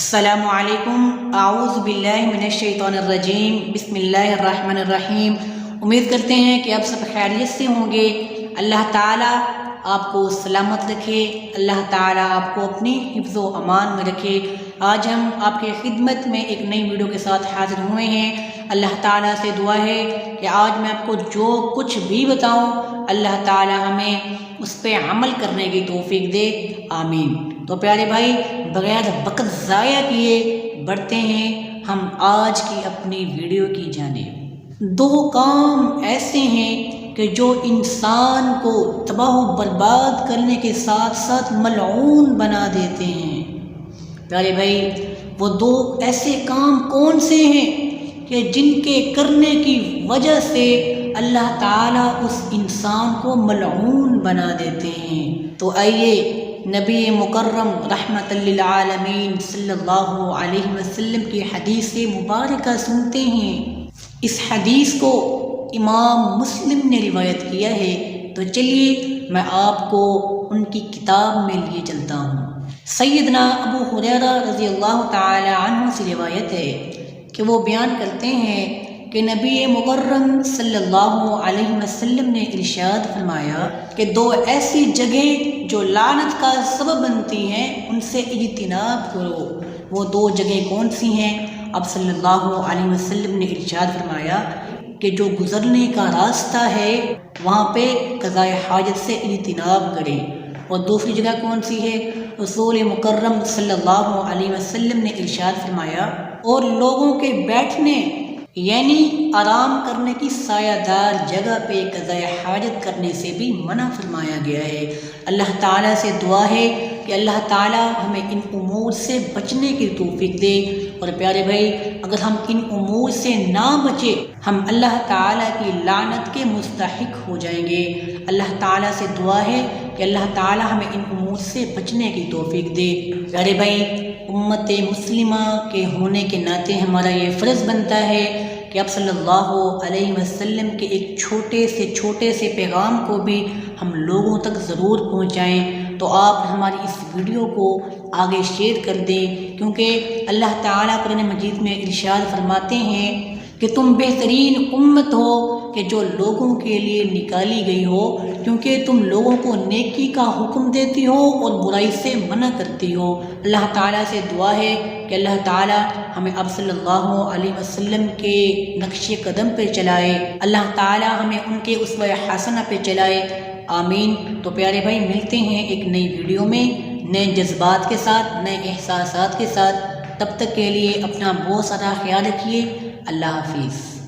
السلام علیکم، اعوذ باللہ من الشیطان الرجیم، بسم اللہ الرحمن الرحیم۔ امید کرتے ہیں کہ آپ سب خیریت سے ہوں گے۔ اللہ تعالیٰ آپ کو سلامت رکھے، اللہ تعالیٰ آپ کو اپنی حفظ و امان میں رکھے۔ آج ہم آپ کی خدمت میں ایک نئی ویڈیو کے ساتھ حاضر ہوئے ہیں۔ اللہ تعالیٰ سے دعا ہے کہ آج میں آپ کو جو کچھ بھی بتاؤں اللہ تعالیٰ ہمیں اس پہ عمل کرنے کی توفیق دے، آمین۔ تو پیارے بھائی، بغیر وقت ضائع کیے بڑھتے ہیں ہم آج کی اپنی ویڈیو کی جانب۔ دو کام ایسے ہیں کہ جو انسان کو تباہ و برباد کرنے کے ساتھ ساتھ ملعون بنا دیتے ہیں۔ پیارے بھائی، وہ دو ایسے کام کون سے ہیں کہ جن کے کرنے کی وجہ سے اللہ تعالیٰ اس انسان کو ملعون بنا دیتے ہیں؟ تو آئیے نبی مکرم رحمت للعالمین صلی اللہ علیہ وسلم کی حدیث مبارکہ سنتے ہیں۔ اس حدیث کو امام مسلم نے روایت کیا ہے، تو چلیے میں آپ کو ان کی کتاب میں لیے چلتا ہوں۔ سیدنا ابو ہریرہ رضی اللہ تعالی عنہ سے روایت ہے کہ وہ بیان کرتے ہیں کہ نبی مکرم صلی اللہ علیہ وسلم نے ارشاد فرمایا کہ دو ایسی جگہیں جو لعنت کا سبب بنتی ہیں ان سے اجتناب کرو۔ وہ دو جگہیں کون سی ہیں؟ اب صلی اللہ علیہ وسلم نے ارشاد فرمایا کہ جو گزرنے کا راستہ ہے وہاں پہ قضاء حاجت سے اجتناب کرے۔ اور دوسری جگہ کون سی ہے؟ رسول مکرم صلی اللہ علیہ وسلم نے ارشاد فرمایا اور لوگوں کے بیٹھنے یعنی آرام کرنے کی سایہ دار جگہ پہ قضاء حاجت کرنے سے بھی منع فرمایا گیا ہے۔ اللہ تعالیٰ سے دعا ہے کہ اللہ تعالیٰ ہمیں ان امور سے بچنے کی توفیق دے۔ اور پیارے بھائی، اگر ہم ان امور سے نہ بچے ہم اللہ تعالیٰ کی لعنت کے مستحق ہو جائیں گے۔ اللہ تعالیٰ سے دعا ہے کہ اللہ تعالیٰ ہمیں ان امور سے بچنے کی توفیق دے۔ پیارے بھائی، امت مسلمہ کے ہونے کے ناطے ہمارا یہ فرض بنتا ہے کہ آپ صلی اللہ علیہ وسلم کے ایک چھوٹے سے پیغام کو بھی ہم لوگوں تک ضرور پہنچائیں۔ تو آپ ہماری اس ویڈیو کو آگے شیئر کر دیں، کیونکہ اللہ تعالیٰ قرآن مجید میں ارشاد فرماتے ہیں کہ تم بہترین امت ہو کہ جو لوگوں کے لیے نکالی گئی ہو، کیونکہ تم لوگوں کو نیکی کا حکم دیتی ہو اور برائی سے منع کرتی ہو۔ اللہ تعالیٰ سے دعا ہے کہ اللہ تعالیٰ ہمیں اب صلی اللہ علیہ وسلم کے نقش قدم پہ چلائے، اللہ تعالیٰ ہمیں ان کے اسوہ حسنہ پہ چلائے، آمین۔ تو پیارے بھائی، ملتے ہیں ایک نئی ویڈیو میں نئے جذبات کے ساتھ، نئے احساسات کے ساتھ۔ تب تک کے لیے اپنا بہت سارا خیال رکھیے۔ اللہ حافظ۔